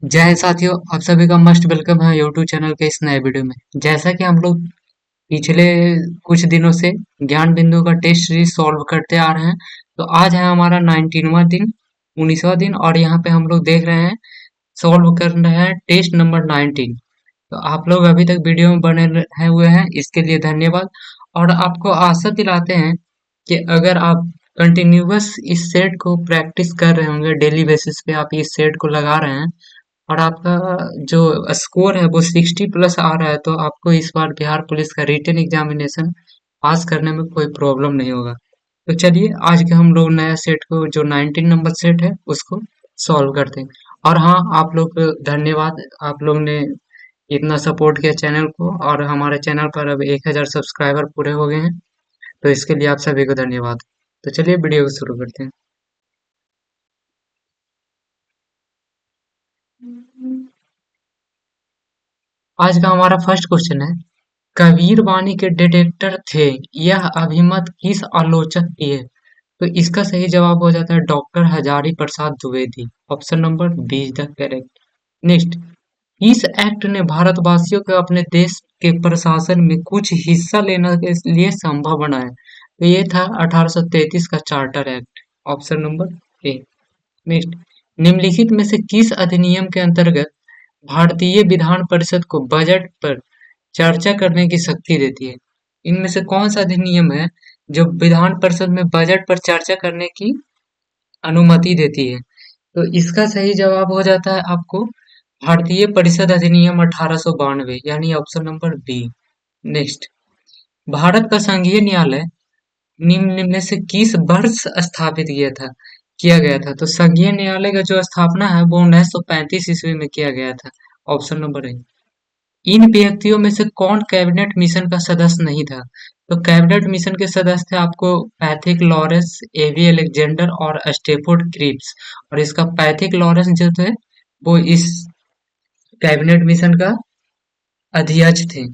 जय हिंद साथियों, आप सभी का मस्ट वेलकम है यूट्यूब चैनल के इस नए वीडियो में। जैसा कि हम लोग पिछले कुछ दिनों से ज्ञान बिंदु का टेस्ट सीरीज सॉल्व करते आ रहे हैं, तो आज है हमारा 19वां दिन, 19वां दिन, और यहाँ पे हम लोग देख रहे हैं, सॉल्व कर रहे हैं टेस्ट नंबर 19। तो आप लोग अभी तक वीडियो में बने रहे हुए हैं, इसके लिए धन्यवाद। और आपको आशा दिलाते हैं कि अगर आप कंटिन्यूअस इस सेट को प्रैक्टिस कर रहे होंगे, डेली बेसिस पे आप इस सेट को लगा रहे हैं और आपका जो स्कोर है वो 60+ आ रहा है, तो आपको इस बार बिहार पुलिस का रिटन एग्जामिनेशन पास करने में कोई प्रॉब्लम नहीं होगा। तो चलिए आज के हम लोग नया सेट को, जो 19 नंबर सेट है, उसको सॉल्व करते हैं। और हाँ, आप लोग को धन्यवाद, आप लोग ने इतना सपोर्ट किया चैनल को, और हमारे चैनल पर अब 1000 सब्सक्राइबर पूरे हो गए हैं, तो इसके लिए आप सभी को धन्यवाद। तो चलिए वीडियो को शुरू करते हैं। आज का हमारा फर्स्ट क्वेश्चन है, कबीर वाणी के डिटेक्टर थे, यह अभिमत किस आलोचक की है? तो इसका सही जवाब हो जाता है doctor Hazari Prasad Dwivedi. Option number B is the correct. Next, इस एक्ट ने भारतवासियों को अपने देश के प्रशासन में कुछ हिस्सा लेने के लिए संभव बनाया। तो ये था 1833 का charter act. Option number A. Next, निम्नलिखित में से किस अधिनियम के अंतर्गत भारतीय विधान परिषद को बजट पर चर्चा करने की शक्ति देती है? इनमें से कौन सा अधिनियम है जो विधान परिषद में बजट पर चर्चा करने की अनुमति देती है? तो इसका सही जवाब हो जाता है आपको भारतीय परिषद अधिनियम 1892, यानी option number B. Next, Bharat का संघीय न्यायालय निम्न में से किस वर्ष स्थापित किया गया था? तो संघीय न्यायालय का जो स्थापना है वो 1935 ईस्वी में किया गया था। ऑप्शन नंबर ए। इन व्यक्तियों में से कौन कैबिनेट मिशन का सदस्य नहीं था? तो कैबिनेट मिशन के सदस्य थे आपको पैथिक लॉरेंस, एवी अलेक्जेंडर और स्टेफोर्ड क्रिप्स। और इसका पैथिक लॉरेंस जो थे वो इस कैबिनेट मिशन का अध्यक्ष थे।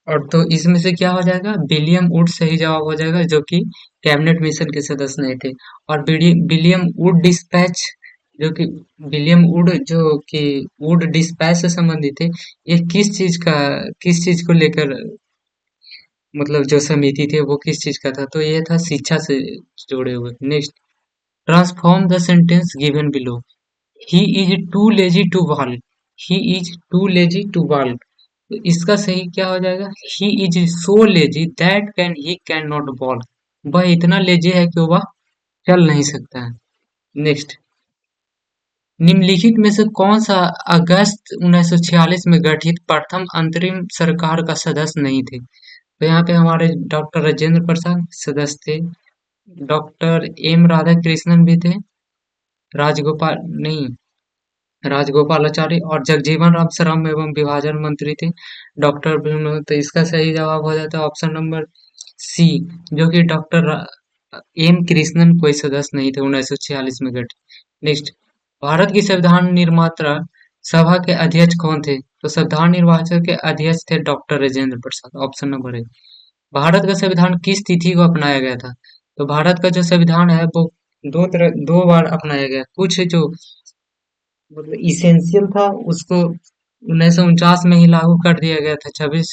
और तो इसमें से क्या हो जाएगा, विलियम वुड सही जवाब हो जाएगा, जो कि कैबिनेट मिशन के सदस्य नहीं थे। और विलियम वुड डिस्पैच, जो कि विलियम वुड जो कि वुड डिस्पैच से संबंधित थे, ये किस चीज को लेकर, मतलब जो समिति थे वो किस चीज का था? तो ये था शिक्षा से जुड़े हुए। Next, transform the sentence given below. He is too lazy to walk. He is too lazy to walk. तो इसका सही क्या हो जाएगा, he is so lazy that can not walk. वह इतना लेजी है कि वह चल नहीं सकता है। नेक्स्ट, निम्नलिखित में से कौन सा अगस्त 1946 में गठित प्रथम अंतरिम सरकार का सदस्य नहीं थे? तो यहाँ पे हमारे डॉक्टर राजेंद्र प्रसाद सदस्य थे, डॉक्टर एम राधाकृष्णन भी थे, राजगोपाल नहीं, राजगोपालाचारी और जगजीवन राम श्रम एवं विभाजन मंत्री थे, डॉक्टर भीम। तो इसका सही जवाब हो जाता है ऑप्शन नंबर सी, जो कि डॉक्टर एम कृष्णन कोई सदस्य नहीं थे 1946 में गठित। नेक्स्ट, भारत की संविधान निर्माता सभा के अध्यक्ष कौन थे? तो संविधान निर्वाचक के अध्यक्ष थे doctor Rajendra Prasad. Option number ए। भारत का संविधान किस तिथि को अपनाया गया था? तो भारत का जो संविधान है वो दो बार अपनाया गया। कुछ जो मतलब इसेंशियल था उसको 1949 में ही लागू कर दिया गया था, 26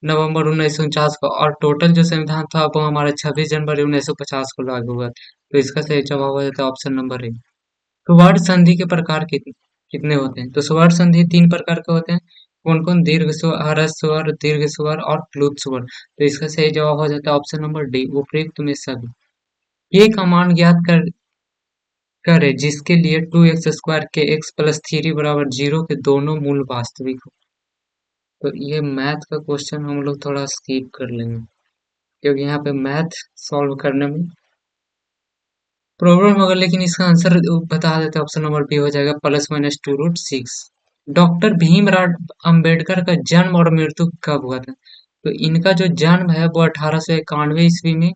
नवंबर 1949 को। और टोटल जो संविधान था वो हमारा 26 जनवरी 1950 को लागू हुआ। तो इसका सही जवाब हो जाता है ऑप्शन नंबर ए। तो स्वर्ण संधि के प्रकार कितने होते हैं? तो स्वर्ण संधि 3 प्रकार के होते हैं। कौन कौन? दीर्घ स्वर, ह्रस्व स्वर, दीर्घ स्वर और प्लुत स्वर। तो इसका सही जवाब हो जाता है ऑप्शन नंबर डी, उपयुक्त में सभी। ये कमांड ज्ञात करें जिसके लिए 2x² के x+3 = 0 के दोनों मूल वास्तविक हो। तो ये मैथ का क्वेश्चन हम लोग थोड़ा स्किप कर लेंगे, क्योंकि यहाँ पे मैथ सॉल्व करने में प्रॉब्लम होगा। लेकिन इसका आंसर बता देते हैं, ऑप्शन नंबर बी हो जाएगा +-2√6। डॉक्टर भीमराव अंबेडकर का जन्म और मृत्यु कब हुआ था? तो इनका जो जन्म है वो 1891 ईस्वी में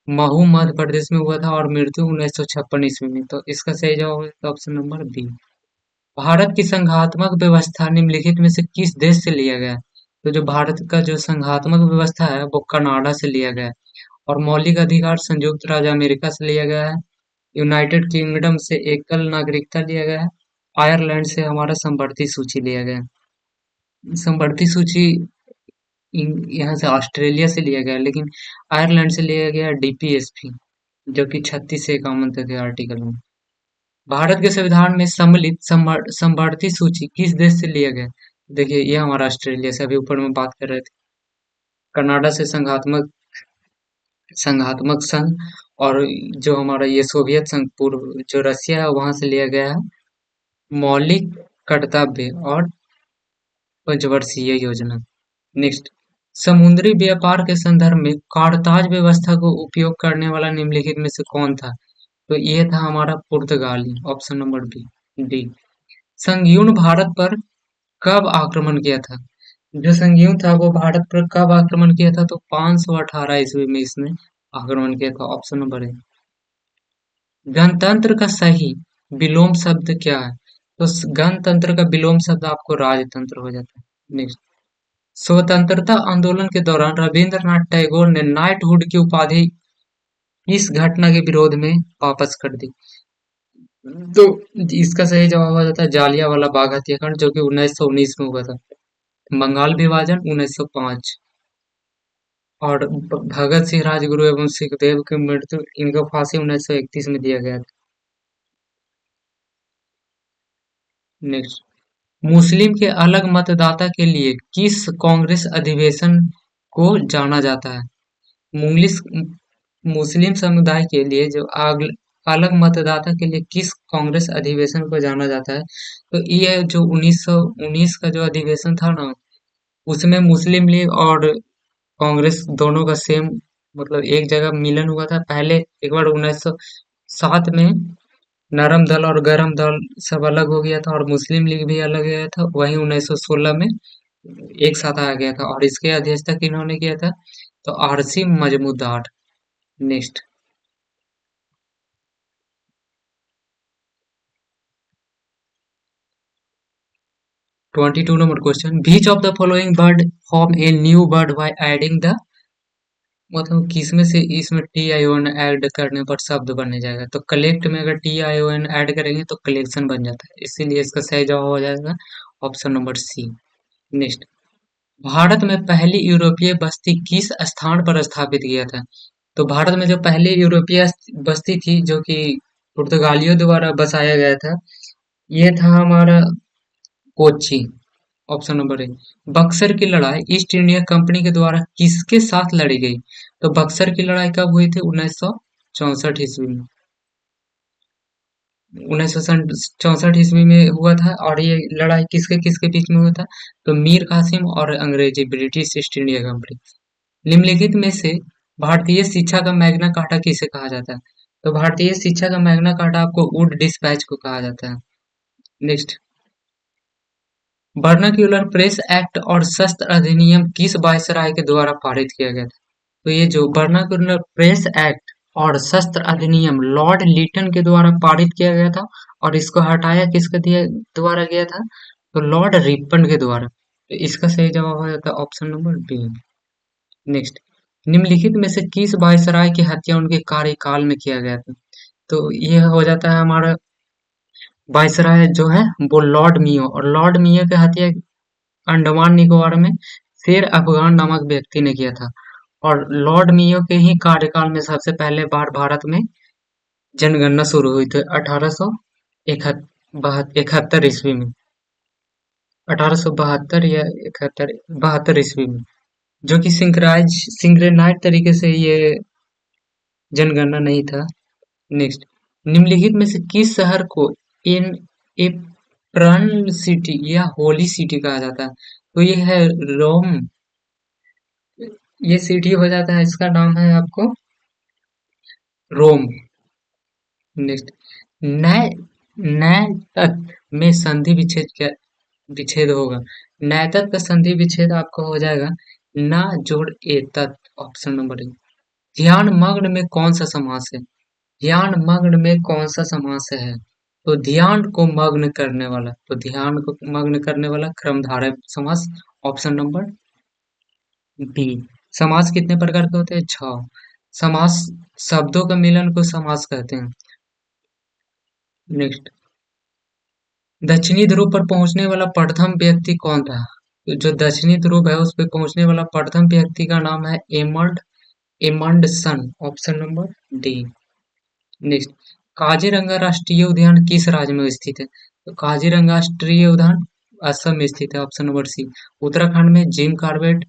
महू मध्य प्रदेश में हुआ था, और मृत्यु 1956 ईस्वी में। तो इसका सही जवाब है ऑप्शन नंबर बी। भारत की संघात्मक व्यवस्था निम्नलिखित में से किस देश से लिया गया है? तो जो भारत का जो संघात्मक व्यवस्था है वो कनाडा से लिया गया है। और मौलिक अधिकार संयुक्त राज्य अमेरिका से लिया गया है। यूनाइटेड किंगडम से एकल नागरिकता लिया गया है। आयरलैंड से हमारा समवर्ती सूची लिया गया। समवर्ती सूची यहाँ से ऑस्ट्रेलिया से लिया गया, लेकिन आयरलैंड से लिया गया डीपीएसपी, जो कि 36 से 51 तक है आर्टिकल में। भारत के संविधान में सम्मिलित समवर्ती सूची किस देश से लिया गया? देखिए, ये हमारा ऑस्ट्रेलिया से, अभी ऊपर में बात कर रहे थे। कनाडा से संघात्मक संघात्मक संघ, और जो हमारा ये सोवियत संघ पूर्व जो रसिया है वहां से लिया गया है मौलिक कर्तव्य और पंचवर्षीय योजना। नेक्स्ट, समुद्री व्यापार के संदर्भ में कारताज व्यवस्था को उपयोग करने वाला निम्नलिखित में से कौन था? तो ये था हमारा पुर्तगाली, ऑप्शन नंबर बी डी। संघीयुण भारत पर कब आक्रमण किया था? जो संघीयुण था वो भारत पर कब आक्रमण किया था? तो 518 ईस्वी में इसने आक्रमण किया था, ऑप्शन नंबर ए। गणतंत्र का सही विलोम शब्द क्या है? तो गणतंत्र का विलोम शब्द आपको राजतंत्र हो जाता है। नेक्स्ट, स्वतंत्रता आंदोलन के दौरान रविंद्रनाथ टैगोर ने नाइटहुड की उपाधि इस घटना के विरोध में वापस कर दी? तो इसका सही जवाब हो जाता है जालियांवाला बाग हत्याकांड, जो कि 1919 में हुआ था। बंगाल विभाजन 1905, और भगत सिंह, राजगुरु एवं सुखदेव की मृत्यु, इनको फांसी 1931 में दिया गया था। नेक्स्ट, मुस्लिम के अलग मतदाता के लिए किस कांग्रेस अधिवेशन को जाना जाता है? मुंगलिस मुस्लिम समुदाय के लिए जो अलग मतदाता के लिए किस कांग्रेस अधिवेशन को जाना जाता है? तो ये जो 1919 का जो अधिवेशन था ना, उसमें मुस्लिम लीग और कांग्रेस दोनों का सेम, मतलब एक जगह मिलन हुआ था। पहले एक बार 1907 में नरम दल और गरम दल सब अलग हो गया था, और मुस्लिम लीग भी अलग हो गया था। वहीं 1916 में एक साथ आ गया था, और इसके अध्यक्षता किन्होंने किया था? तो RC Majumdar. Next, 22 number question, which of the following word form a new word by adding the, मतलब किसमें से इसमें T I O N add करने पर शब्द बनने जाएगा? तो कलेक्ट में अगर T I O N add करेंगे तो कलेक्शन बन जाता है, इसीलिए इसका सही जवाब हो जाएगा option number C. Next, Bharat में पहली यूरोपीय बस्ती किस स्थान पर स्थापित किया था? तो भारत में जो पहली यूरोपीय बस्ती थी, जो कि पुर्तगालियों द्वारा बसाया गया था, ये था हमारा कोच्चि, ऑप्शन नंबर ए। बक्सर की लड़ाई ईस्ट इंडिया कंपनी के द्वारा किसके साथ लड़ी गई? तो बक्सर की लड़ाई कब हुई थी? 1964 ईस्वी में। 1964 ईस्वी में हुआ था, और ये लड़ाई किसके किसके बीच में हुआ था? तो मीर कासिम और अंग्रेजी ब्रिटिश ईस्ट इंडिया कंपनी। निम्नलिखित में से भारतीय शिक्षा का मैग्ना कार्टा किसे कहा जाता है? तो भारतीय शिक्षा का मैग्ना कार्टा आपको वुड डिस्पैच को कहा जाता है। नेक्स्ट, वर्नाक्यूलर प्रेस एक्ट और शस्त्र अधिनियम किस वायसराय के द्वारा पारित किया गया था? तो ये जो वर्नाक्यूलर प्रेस एक्ट और शस्त्र अधिनियम लॉर्ड लिटन के द्वारा पारित किया गया था, और इसको हटाया किसके दिया द्वारा गया था? तो लॉर्ड रिपन के द्वारा। तो इसका सही जवाब हो जाता है ऑप्शन नंबर बी। नेक्स्ट, निम्नलिखित में से किस वायसराय की हत्या उनके कार्यकाल में किया गया था? तो ये हो जाता है हमारा वायसराय जो है वो लॉर्ड मियो, और लॉर्ड मियो की हत्या अंडमान निकोबार में शेर अफगान नामक व्यक्ति ने किया था, और लॉर्ड मियो के ही कार्यकाल में सबसे पहले बार भारत में जनगणना शुरू हुई थी 1871 ईस्वी में। 1872 या 72 ईस्वी में, जो कि सिंक्रेनाइज तरीके से ये जनगणना नहीं था। नेक्स्ट, निम्नलिखित में से किस शहर को इन ए प्रण सिटी या होली सिटी कहा जाता है? तो ये है रोम। ये सिटी हो जाता है, इसका नाम है आपको रोम। नेक्स्ट, नए नए तत्व में संधि विच्छेद क्या विच्छेद होगा? नए तत्व का संधि विच्छेद आपको हो जाएगा ना जोड़ ए तत्व, ऑप्शन नंबर ए। ध्यान मग्न में कौन सा समास है? ध्यान मग्न में कौन सा समास है? तो ध्यान को मग्न करने वाला, तो ध्यान को मग्न करने वाला क्रमधारय समास, ऑप्शन नंबर बी। समास कितने प्रकार के होते हैं? 6। समास शब्दों का मिलन को समास कहते हैं। नेक्स्ट, दक्षिणी ध्रुव पर पहुंचने वाला प्रथम व्यक्ति कौन था? तो जो दक्षिणी ध्रुव है उस पर पहुंचने वाला प्रथम व्यक्ति का नाम है Amundsen, option number D. Next, Kaziranga राष्ट्रीय उद्यान किस राज्य में स्थित है? तो काजीरंगा राष्ट्रीय उद्यान असम में स्थित है, ऑप्शन नंबर सी। उत्तराखंड में जिम कॉर्बेट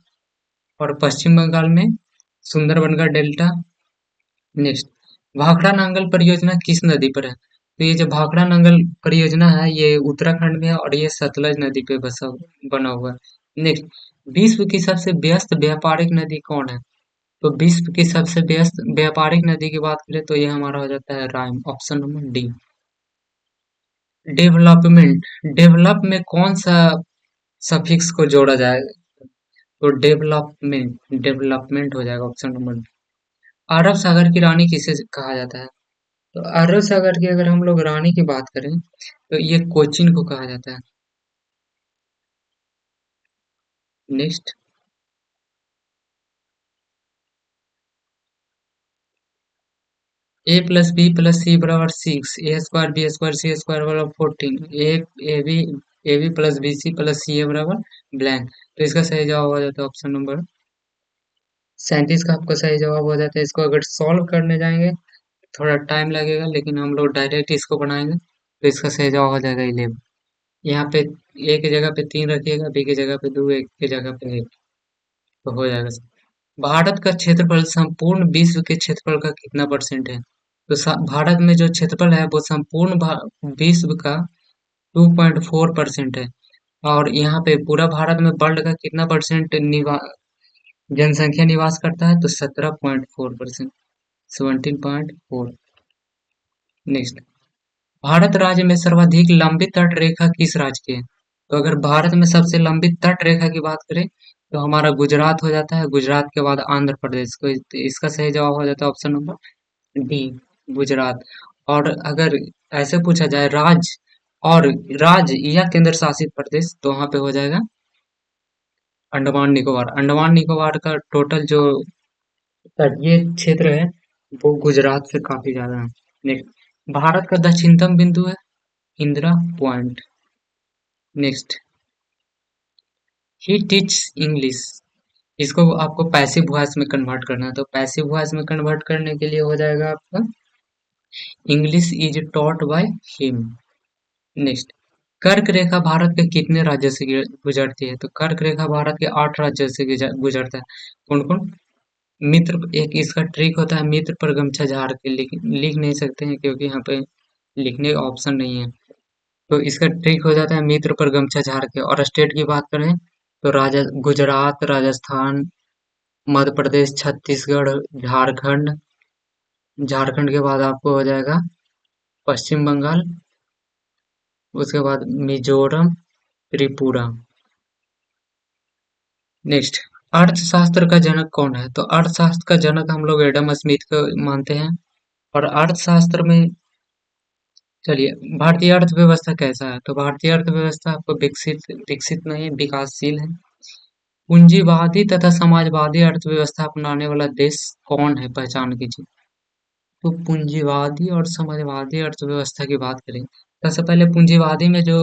और पश्चिम बंगाल में सुंदरबन का डेल्टा। नेक्स्ट, भाखड़ा नांगल परियोजना किस नदी पर है? तो ये जो भाखड़ा नांगल परियोजना है ये उत्तराखंड में है और ये सतलज नदी पे बना हुआ है। नेक्स्ट, विश्व की सबसे व्यस्त व्यापारिक नदी कौन है? तो विश्व की सबसे व्यस्त व्यापारिक नदी की बात करें तो ये हमारा हो जाता है Rhine, option number D. Development, develop में कौन सा सफिक्स को जोड़ा जाएगा? तो डेवलपमेंट, डेवलपमेंट हो जाएगा, ऑप्शन नंबर डी। अरब सागर की रानी किसे कहा जाता है? तो अरब सागर की अगर हम लोग रानी की बात करें तो ये कोचीन को कहा जाता है। Next, a+b+c = 6, a² b² c² = 14, ab+bc+ca = blank. तो इसका सही जवाब हो जाता है ऑप्शन नंबर 37 का आपका सही जवाब हो जाता है। इसको अगर सॉल्व करने जाएंगे थोड़ा टाइम लगेगा लेकिन हम लोग डायरेक्ट इसको बनाएंगे तो इसका सही जवाब हो जाएगा 11। यहाँ पे ए की जगह पे 3 रखिएगा, बी की जगह पे 2, एक की जगह पे 1, तो हो जाएगा। भारत का क्षेत्रफल संपूर्ण विश्व के क्षेत्रफल का कितना परसेंट है? तो भारत में जो क्षेत्रफल है वो संपूर्ण विश्व का 2.4% है। और यहाँ पे पूरा भारत में वर्ल्ड का कितना परसेंट जनसंख्या निवास करता है? तो 17.4%, 17.4। नेक्स्ट, भारत राज्य में सर्वाधिक लंबी तट रेखा किस राज्य की है? तो अगर भारत में सबसे लंबी तट रेखा की बात करें तो हमारा गुजरात हो जाता है, गुजरात के बाद आंध्र प्रदेश को, इसका सही जवाब हो जाता है ऑप्शन नंबर डी, गुजरात। और अगर ऐसे पूछा जाए राज्य या केंद्र शासित प्रदेश तो वहां पे हो जाएगा अंडमान निकोबार। अंडमान निकोबार का टोटल जो तटीय क्षेत्र है वो गुजरात से काफी ज्यादा है। नेक्स्ट, भारत का दक्षिणतम बिंदु है इंदिरा पॉइंट। नेक्स्ट, ही टीच इंग्लिश, इसको आपको पैसिव वॉइस में कन्वर्ट करना है तो पैसिव वॉइस में कन्वर्ट करने के लिए हो जाएगा आपका English is taught by him. Next, कर्क रेखा भारत के कितने राज्यों से गुजरती है? तो कर्क रेखा भारत के 8 राज्यों से गुजरता है। कौन कौन? मित्र, एक इसका ट्रिक होता है मित्र पर गमछा झाड़ के, लिख नहीं सकते हैं क्योंकि यहाँ पे लिखने का ऑप्शन नहीं है। तो इसका ट्रिक हो जाता है मित्र पर गमछा झाड़ के। और स्टेट की बात करें तो गुजरात, राजस्थान, मध्य प्रदेश, छत्तीसगढ़, झारखंड। झारखंड के बाद आपको हो जाएगा पश्चिम बंगाल, उसके बाद मिजोरम, त्रिपुरा। नेक्स्ट, अर्थशास्त्र का जनक कौन है? तो अर्थशास्त्र का जनक हम लोग एडम स्मिथ को मानते हैं। और अर्थशास्त्र में चलिए भारतीय अर्थव्यवस्था कैसा है? तो भारतीय अर्थव्यवस्था आपको विकसित विकसित नहीं, विकासशील है। पूंजीवादी तथा समाजवादी अर्थव्यवस्था अपनाने वाला देश कौन है? पहचान कीजिए। तो पूंजीवादी और समाजवादी अर्थव्यवस्था की बात करें सबसे पहले पूंजीवादी में जो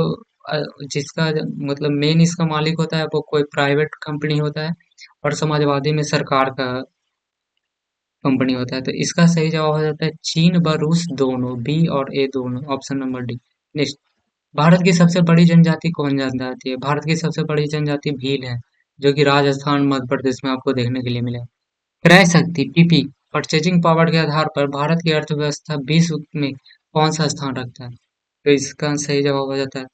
अ, जिसका मतलब मेन इसका मालिक होता है वो कोई प्राइवेट कंपनी होता है। और समाजवादी में सरकार का कंपनी होता है। तो इसका सही जवाब हो जाता है चीन व रूस दोनों, बी और ए दोनों, option number D. Next, Bharat की सबसे बड़ी जनजाति कौन जनजाति है? भारत की सबसे बड़ी जनजाति भील है जो कि राजस्थान मध्य प्रदेश में आपको देखने के लिए मिलेगा। क्रय शक्ति पीपी, परचेजिंग पावर के आधार पर भारत की अर्थव्यवस्था विश्व में कौन सा स्थान रखता है? तो इसका सही जवाब हो जाता है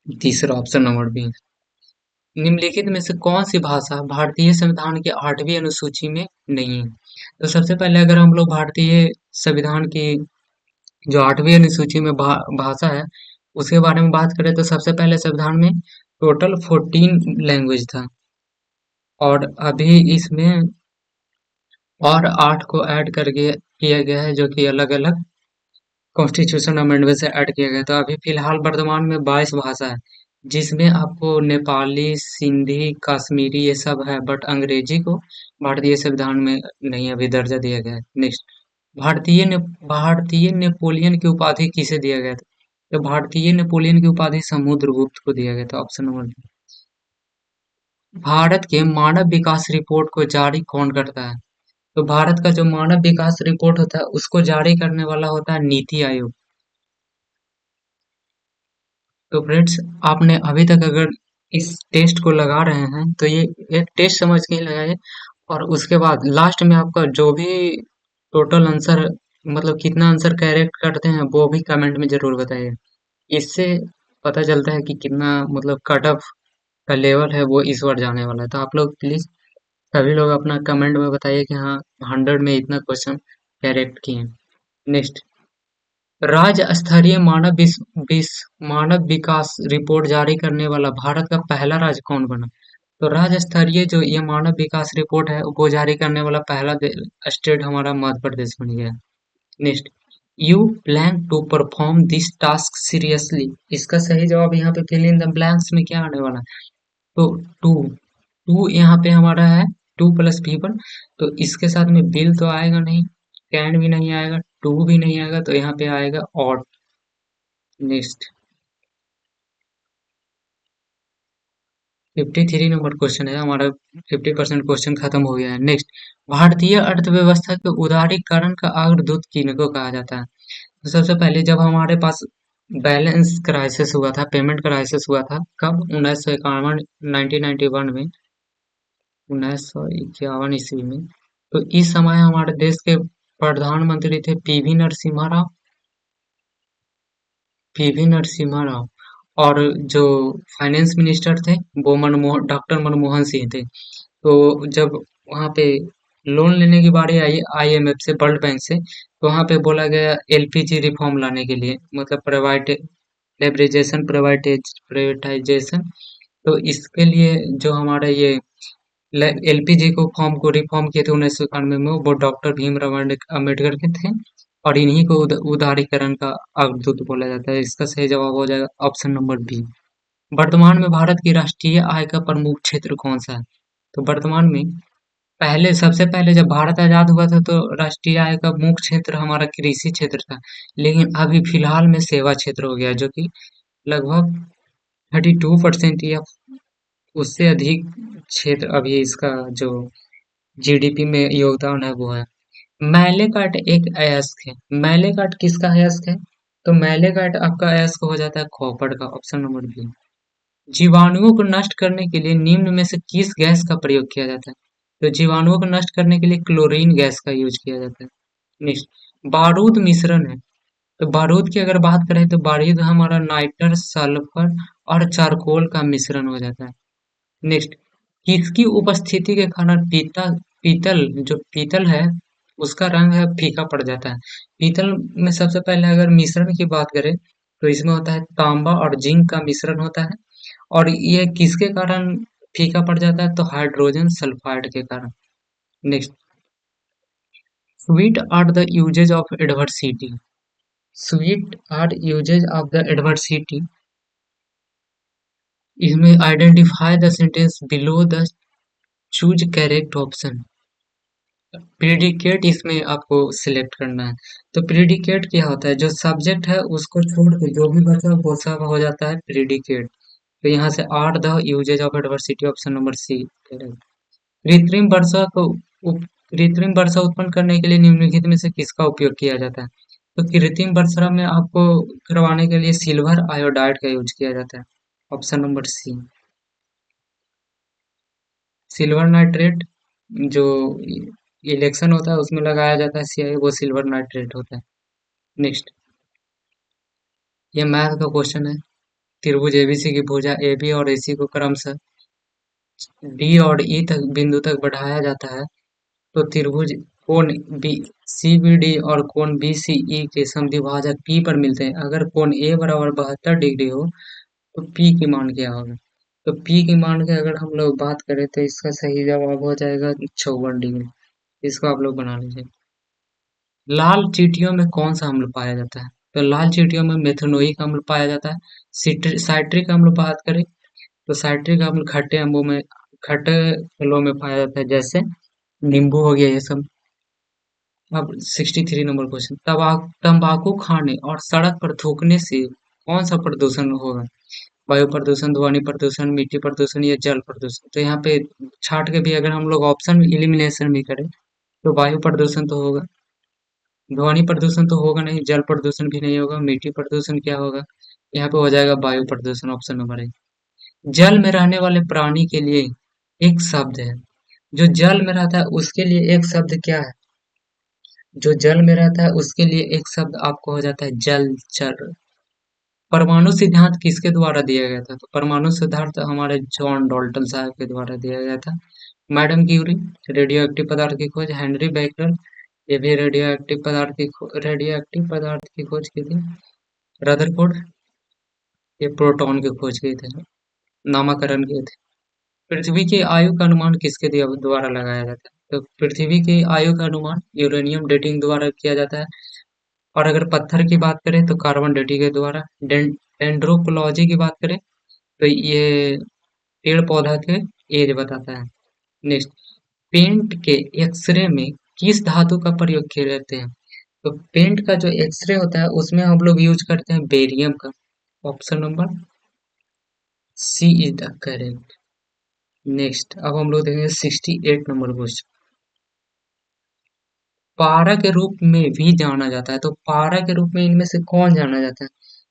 तीसरा, ऑप्शन नंबर बी। निम्नलिखित में से कौन सी भाषा भारतीय संविधान की 8वीं अनुसूची में नहीं है? तो सबसे पहले अगर हम लोग भारतीय संविधान की जो 8वीं अनुसूची में भाषा है उसके बारे में बात करें तो सबसे पहले संविधान में टोटल 14 लैंग्वेज था। और अभी इसमें और 8 को ऐड करके किया गया है जो कि अलग अलग कॉन्स्टिट्यूशन अमेंडमेंट से ऐड किया गया। तो अभी फिलहाल वर्तमान में 22 भाषा है जिसमें आपको नेपाली, सिंधी, कश्मीरी ये सब है बट अंग्रेजी को भारतीय संविधान में नहीं अभी दर्जा दिया गया है। नेक्स्ट, भारतीय नेपोलियन की उपाधि किसे दिया गया था? तो भारतीय नेपोलियन की उपाधि समुद्रगुप्त को दिया गया था। Option number B. भारत के मानव विकास रिपोर्ट को जारी कौन करता है? तो भारत का जो मानव विकास रिपोर्ट होता है उसको जारी करने वाला होता है नीति आयोग। तो फ्रेंड्स, आपने अभी तक अगर इस टेस्ट को लगा रहे हैं तो ये एक टेस्ट समझ के ही लगाइए, और उसके बाद लास्ट में आपका जो भी टोटल आंसर, मतलब कितना आंसर करेक्ट करते हैं वो भी कमेंट में जरूर बताइए। इससे पता चलता है कि कितना मतलब कट ऑफ का लेवल है वो इस बार जाने वाला है। तो आप लोग प्लीज सभी लोग अपना कमेंट में बताइए कि हाँ 100 में इतना क्वेश्चन करेक्ट किए। नेक्स्ट, राज्य स्तरीय मानव विकास रिपोर्ट जारी करने वाला भारत का पहला राज्य कौन बना? तो राज्य स्तरीय जो ये मानव विकास रिपोर्ट है वो जारी करने वाला पहला स्टेट हमारा मध्य प्रदेश बन गया। Next, you plan to perform this task seriously, इसका सही जवाब यहाँ पे फिल इन द ब्लैंक्स में क्या आने वाला है? तो टू, टू यहाँ पे हमारा है 2+P1, तो इसके साथ में बिल तो आएगा नहीं, कैन भी नहीं आएगा, टू भी नहीं आएगा, तो यहाँ पे आएगा ऑट। नेक्स्ट, 53 नंबर क्वेश्चन है हमारा। 50% क्वेश्चन खत्म हो गया है। नेक्स्ट, भारतीय अर्थव्यवस्था के उदारीकरण का अग्रदूत किनको कहा जाता है? तो सबसे पहले जब हमारे पास बैलेंस क्राइसिस हुआ था, पेमेंट क्राइसिस हुआ था, कब? 1951, 1991 में, 1951 ईस्वी में। तो इस समय हमारे देश के प्रधानमंत्री थे पीवी नरसिम्हा राव, पीवी नरसिम्हा राव। और जो फाइनेंस मिनिस्टर थे वो डॉक्टर मनमोहन सिंह थे। तो जब वहाँ पे लोन लेने की बारी आई आईएमएफ से, वर्ल्ड बैंक से, तो वहाँ पे बोला गया एलपीजी रिफॉर्म लाने के लिए, मतलब प्राइवेट लेवरेजेशन, प्राइवेटाइजेशन। तो इसके लिए जो हमारा ये एलपीजी को फॉर्म को रिफॉर्म किए थे 1991 में, वो डॉक्टर भीमराव अम्बेडकर के थे, और इन्हीं को उदारीकरण का अग्रदूत बोला जाता है। इसका सही जवाब हो जाएगा ऑप्शन नंबर बी। वर्तमान में भारत की राष्ट्रीय आय का प्रमुख क्षेत्र कौन सा है? तो वर्तमान में, पहले सबसे पहले जब भारत आजाद हुआ था तो राष्ट्रीय आय का मुख्य क्षेत्र हमारा कृषि क्षेत्र था, लेकिन अभी फिलहाल में सेवा क्षेत्र हो गया, जो कि लगभग 32% या उससे अधिक क्षेत्र अभी इसका जो जीडीपी में योगदान है वो है। मैलेकाट एक अयस्क है। मैलेकाट किसका अयस्क है? तो मैलेकाट आपका अयस्क हो जाता है कॉपर का। Option number B. जीवाणुओं को नष्ट करने के लिए निम्न में से किस गैस का प्रयोग किया जाता है? तो जीवाणुओं को नष्ट करने के लिए क्लोरीन गैस का यूज किया जाता है। नेक्स्ट, बारूद मिश्रण है। तो बारूद की अगर बात करें तो बारूद हमारा नाइट्रस, सल्फर और चारकोल का मिश्रण हो जाता है। नेक्स्ट, किसकी उपस्थिति के कारण पीतल, जो पीतल है उसका रंग है फीका पड़ जाता है? पीतल में सबसे पहले अगर मिश्रण की बात करें तो इसमें होता है तांबा और जिंक का मिश्रण होता है, और ये किसके कारण फीका पड़ जाता है? तो हाइड्रोजन सल्फाइड के कारण। Next, sweet are the usage of adversity. Sweet are uses of the adversity, इसमें identify the sentence below the, choose correct option. Predicate इसमें आपको सिलेक्ट करना है। तो प्रीडिकेट क्या होता है? जो सब्जेक्ट है उसको छोड़ के जो भी बचा वो सब हो जाता है प्रीडिकेट। तो यहाँ से are the usage of adversity, option number C correct. कृत्रिम वर्षा को कृत्रिम वर्षा उत्पन्न करने के लिए निम्नलिखित में से किसका उपयोग किया जाता है? तो कृत्रिम वर्षा में आपको करवाने के लिए सिल्वर आयोडाइड का यूज किया जाता है। Option number C. Silver nitrate जो इलेक्शन होता है उसमें लगाया जाता है सीआई, वो सिल्वर नाइट्रेट होता है। नेक्स्ट, ये मैथ का क्वेश्चन है। त्रिभुज एबीसी की भुजा एबी और एसी को क्रमशः डी और ई तक बिंदु तक बढ़ाया जाता है, तो त्रिभुज कोण बी सी बी डी और कोण बी सी ई के समद्विभाजक पी पर मिलते हैं। अगर कोण ए बराबर 72 डिग्री हो तो पी की मान क्या होगा? तो पी की मान की अगर हम लोग बात करें तो इसका सही जवाब हो जाएगा 54 डिग्री। इसको आप लोग बना लीजिए। लाल चींटियों में कौन सा अम्ल पाया जाता है? तो लाल चींटियों में मेथनोइक अम्ल पाया जाता है। साइट्रिक अम्ल बात करें तो साइट्रिक अम्ल खट्टे अम्लों में, खट्टे फलों में पाया जाता है, जैसे नींबू हो गया ये सब। अब 63 नंबर क्वेश्चन, तंबाकू खाने और सड़क पर थूकने से कौन सा प्रदूषण होगा? वायु प्रदूषण, ध्वनि प्रदूषण, मिट्टी प्रदूषण या जल प्रदूषण? तो यहाँ पे छाट के भी अगर हम लोग ऑप्शन एलिमिनेशन भी करें तो वायु प्रदूषण तो होगा, ध्वनि प्रदूषण तो होगा नहीं, जल प्रदूषण भी नहीं होगा, मिट्टी प्रदूषण क्या होगा? यहाँ पे हो जाएगा वायु प्रदूषण, ऑप्शन नंबर 1। जल में रहने वाले प्राणी के लिए एक शब्द है। जो जल में रहता है उसके लिए एक शब्द क्या है? जो जल में रहता है उसके लिए एक शब्द आपको हो जाता है जलचर। परमाणु सिद्धांत किसके द्वारा दिया गया था? तो परमाणु सिद्धांत हमारे जॉन डाल्टन साहब के द्वारा दिया गया था। मैडम क्यूरी, रेडियो एक्टिव पदार्थ की खोज हेनरी बेकरल, ये भी रेडियो एक्टिव पदार्थ की खोज की थी। रदरफोर्ड, ये प्रोटॉन की खोज किए थे, नामकरण किए थे। पृथ्वी की आयु का अनुमान किसके द्वारा लगाया जाता है? तो पृथ्वी की आयु का अनुमान यूरेनियम डेटिंग द्वारा किया जाता है। और अगर पत्थर की बात करें तो कार्बन डेटिंग के द्वारा। डेंड्रोपोलॉजी की बात करें तो ये पेड़ पौधा के एज बताता है। नेक्स्ट, पेंट के एक्सरे में किस धातु का प्रयोग किए जाते हैं? तो पेंट का जो एक्सरे होता है उसमें हम लोग यूज करते हैं बेरियम का। Option number C is the correct. Next, अब हम लोग देखेंगे 68 नंबर क्वेश्चन। पारा के रूप में भी जाना जाता है, तो पारा के रूप में इनमें से कौन जाना जाता है?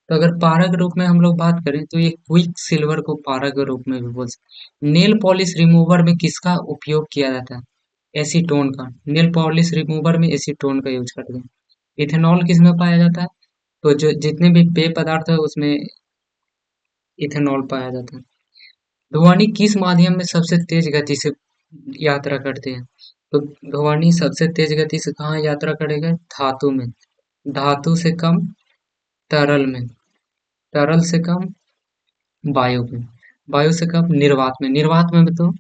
तो अगर पारा के रूप में हम लोग बात करें तो ये क्विक सिल्वर को पारा के रूप में भी बोल सकते हैं। नेल पॉलिश रिमूवर में किसका उपयोग किया जाता है? एसीटोन का। नेल पॉलिश रिमूवर में एसीटोन का यूज करते हैं। इथेनॉल किस में पाया जाता है? तो जो जितने भी पेय पदार्थ है उसमें इथेनॉल पाया जाता है। ध्वनि किस माध्यम में सबसे तेज गति से यात्रा करते हैं? तो ध्वनि सबसे तेज गति से कहाँ यात्रा करेगा? धातु में। धातु से कम तरल में, तरल से कम वायु में, वायु से कम निर्वात में, निर्वात में तो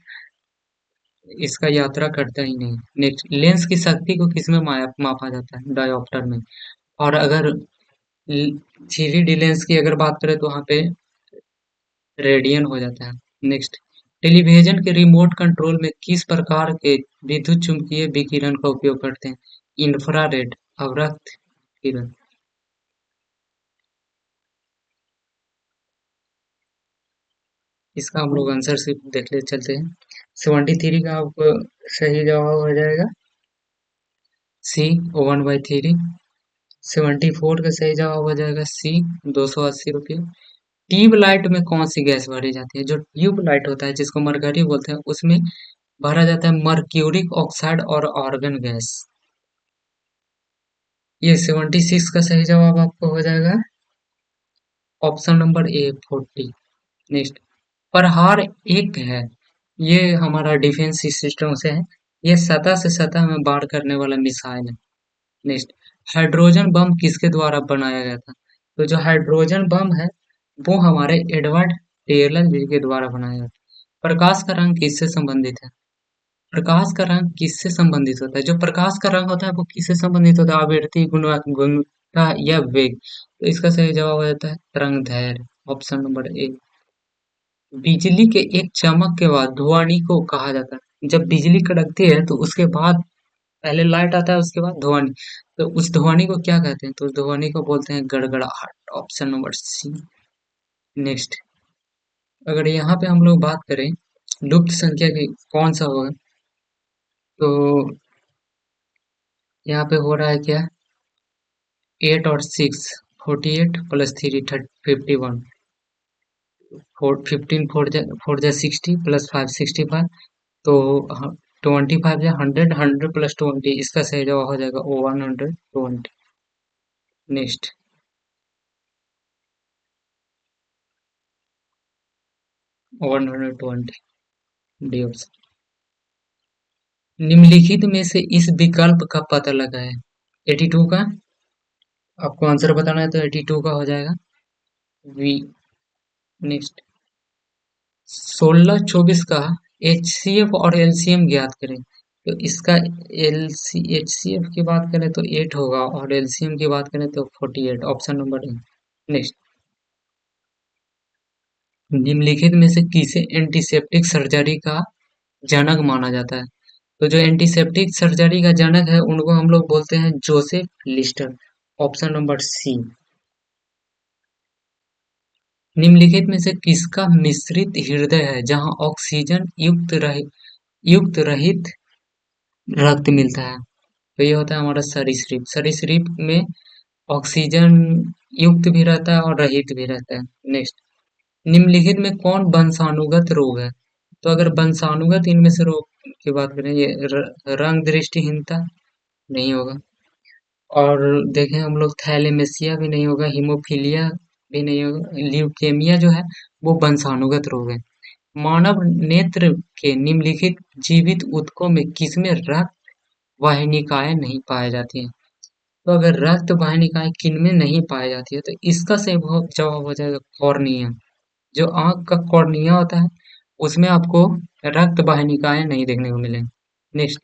इसका यात्रा करता ही नहीं। नेक्स्ट, लेंस की शक्ति को किस में मापा जाता है? डायोप्टर में। और अगर 3D लेंस की अगर बात करें तो वहाँ पे रेडियन हो जाता है। नेक्स्ट, टेलीविजन के रिमोट कंट्रोल में किस प्रकार के विद्युत चुम्बकीय विकिरण का उपयोग करते हैं? इंफ्रारेड, अवरक्त किरण। इसका हम लोग आंसर सिर्फ देख ले चलते हैं। 73 का आपको सही जवाब हो जाएगा सी, 1/3। 74 का सही जवाब हो जाएगा सी, 280 रुपये। ट्यूबलाइट में कौन सी गैस भरी जाती है? जो ट्यूबलाइट होता है जिसको मरकरी बोलते हैं उसमें भरा जाता है मर्क्यूरिक ऑक्साइड और आर्गन गैस। ये 76 का सही जवाब आपको हो जाएगा ऑप्शन नंबर ए, 40। नेक्स्ट, प्रहार एक है, ये हमारा डिफेंस सिस्टम से है। ये सतह से सतह में वार करने वाला मिसाइल है। नेक्स्ट, हाइड्रोजन बम किसके द्वारा बनाया गया था? तो जो हाइड्रोजन बम है वो हमारे एडवर्ड टेलर जी के द्वारा बनाया गया था। प्रकाश का रंग किससे संबंधित है? प्रकाश का रंग किससे संबंधित होता है? जो प्रकाश का रंग होता है वो किससे संबंधित होता है? आवृत्ति, गुणवत्ता या वेग? तो इसका सही जवाब हो जाता है तरंग दैर्घ्य, ऑप्शन नंबर ए। बिजली के एक चमक के बाद ध्वनि को कहा जाता है। जब बिजली कड़कती है तो उसके बाद पहले लाइट आता है उसके बाद ध्वनि, तो उस ध्वनि को क्या कहते हैं? तो उस ध्वनि को बोलते हैं गड़गड़ाहट, ऑप्शन नंबर सी। नेक्स्ट, अगर यहाँ पे हम लोग बात करें लुप्त संख्या की कौन सा होगा, तो यहाँ पे हो रहा है क्या? 8 और 6, 48 प्लस 3 51, 15 4 जा 60 प्लस 5 65, तो 25 या 100, 100 प्लस 20, इसका सही जवाब हो जाएगा 120। Next, 120 D option. निम्नलिखित में से इस विकल्प का पता लगाएं। 82 का आपको आंसर बताना है तो 82 का हो जाएगा वी। नेक्स्ट, 16 24 का HCF और LCM ज्ञात करें। तो इसका HCF की बात करें तो 8 होगा और LCM की बात करें तो 48, ऑप्शन नंबर ए। नेक्स्ट, निम्नलिखित में से किसे एंटीसेप्टिक सर्जरी का जनक माना जाता है? तो जो एंटीसेप्टिक सर्जरी का जनक है उनको हम लोग बोलते हैं Joseph Lister, option number C. निम्नलिखित में से किसका मिश्रित हृदय है जहां ऑक्सीजन युक्त रहित रक्त मिलता है? तो ये होता है हमारा सरीसृप। सरीसृप में ऑक्सीजन युक्त भी रहता है और रहित भी रहता है। नेक्स्ट, निम्नलिखित में कौन वंशानुगत रोग है? तो अगर वंशानुगत इनमें से रोग की बात करें, ये रंग दृष्टिहीनता नहीं होगा। और देखें हम लोग, थैलेमेसिया भी नहीं होगा, हीमोफीलिया भी नहीं होगा, ल्यूकेमिया जो है वो वंशानुगत रोग है। मानव नेत्र के निम्नलिखित जीवित ऊतकों में किसमें रक्त वाहिनिकाएं नहीं पाई जाती हैं? तो अगर रक्त वाहिनिकाएं किनमें नहीं पाई जाती है तो इसका सही जवाब हो जाएगा कॉर्निया। जो आंख का कॉर्निया होता है उसमें आपको रक्त वाहिनिकाएं नहीं देखने को मिलेंगी। नेक्स्ट,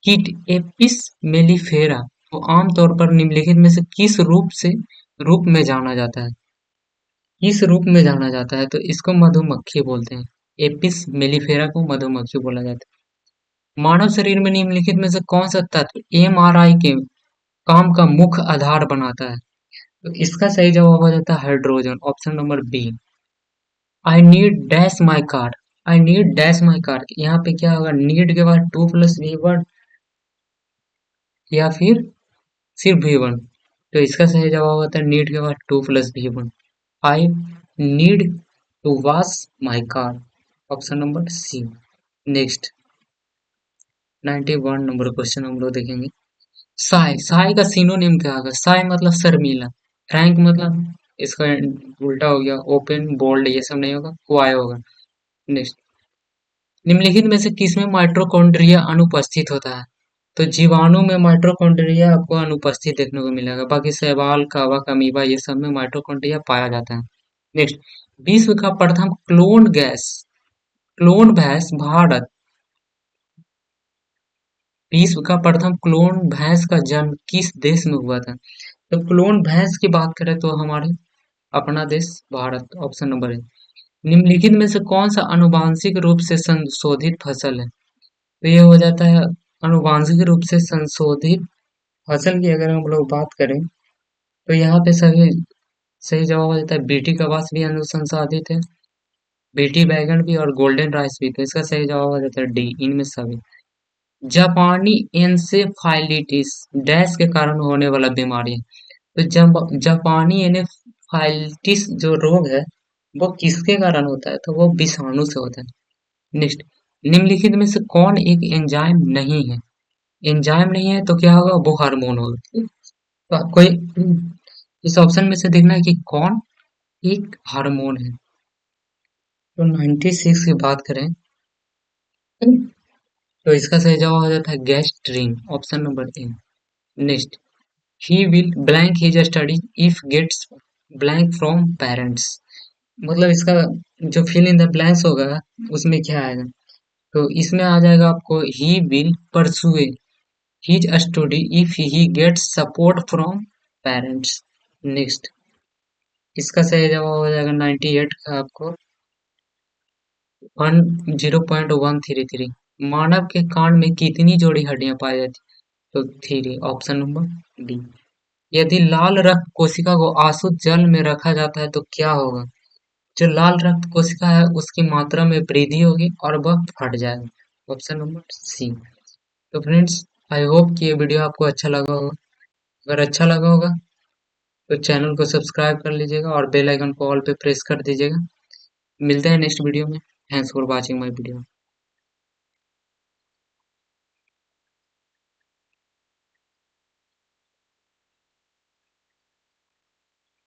कीट एपिस मेलिफेरा को आमतौर पर निम्नलिखित में से किस रूप में जाना जाता है? किस रूप में जाना जाता है? तो इसको मधुमक्खी बोलते हैं। एपिस मेलिफेरा को मधुमक्खी बोला जाता है। मानव शरीर में निम्नलिखित में से कौन सा तत्व एमआरआई के काम का मुख्य आधार बनाता है? तो इसका सही जवाब हो जाता है hydrogen, option number B. I need dash my car, I need dash my car, यहाँ पे क्या होगा? नीड के बाद टू प्लस वी वन या फिर सिर्फ वी वन? तो इसका सही जवाब होता है नीड के बाद to plus V one. I need to wash my car, option number C. Next, 91 number question हम लोग देखेंगे। साय, साय का सिनोनिम क्या होगा? साय मतलब शर्मीला, फ्रैंक मतलब इसका उल्टा हो गया ओपन, बोल्ड, ये सब नहीं होगा, क्वाय होगा। नेक्स्ट, निम्नलिखित में से किसमें माइटोकॉन्ड्रिया अनुपस्थित होता है? तो जीवाणु में माइटोकॉन्ड्रिया आपको अनुपस्थित देखने को मिलेगा, बाकी शैवाल, कवक, अमीबा ये सब में माइटोकॉन्ड्रिया पाया जाता है। नेक्स्ट, विश्व का प्रथम क्लोन भैंस भारत, विश्व का प्रथम क्लोन भैंस का जन्म किस देश में हुआ था? तो क्लोन भैंस की बात करें तो हमारे अपना देश भारत, ऑप्शन नंबर है। निम्नलिखित में से कौन सा आनुवांशिक रूप से संशोधित फसल है? तो ये हो जाता है आनुवांशिक रूप से संशोधित फसल की। अगर हम लोग बात करें तो यहाँ पे सही सही जवाब हो जाता है बीटी कपास भी अनुसंसाधित है, बीटी बैगन भी और गोल्डन राइस भी। तो इसका सही जवाब हो जाता है डी, इनमें सभी। जापानी एन्सेफालिटिस डैश के कारण होने वाला बीमारी है? तो जब जापानी एनेफाइटिस जो रोग है वो किसके कारण होता है? तो वो विषाणु से होता है। नेक्स्ट, निम्नलिखित में से कौन एक एंजाइम नहीं है? एंजाइम नहीं है तो क्या होगा? वो हार्मोन होगा। तो आपको इस ऑप्शन में से देखना है कि कौन एक हार्मोन है। तो 96 की बात करें तो इसका सही जवाब हो जाता है gastrin, option number A. Next, he will blank his study if gets blank from parents, मतलब इसका जो फिल इन द ब्लैंक्स होगा उसमें क्या आएगा? तो इसमें आ जाएगा आपको he will pursue his study if he gets support from parents. Next, इसका सही जवाब हो जाएगा 98 का आपको 10.133। मानव के कान में कितनी जोड़ी हड्डियां पाई जाती? तो 3, ऑप्शन नंबर डी। यदि लाल रक्त कोशिका को आसुत जल में रखा जाता है तो क्या होगा? जो लाल रक्त कोशिका है उसकी मात्रा में वृद्धि होगी और वह फट जाएगा, ऑप्शन नंबर सी। तो फ्रेंड्स, आई होप कि ये वीडियो आपको अच्छा लगा होगा। अगर अच्छा लगा होगा तो चैनल को सब्सक्राइब कर लीजिएगा और बेल आइकन को ऑल पे प्रेस कर दीजिएगा। मिलते हैं नेक्स्ट वीडियो में। Thanks for watching my video.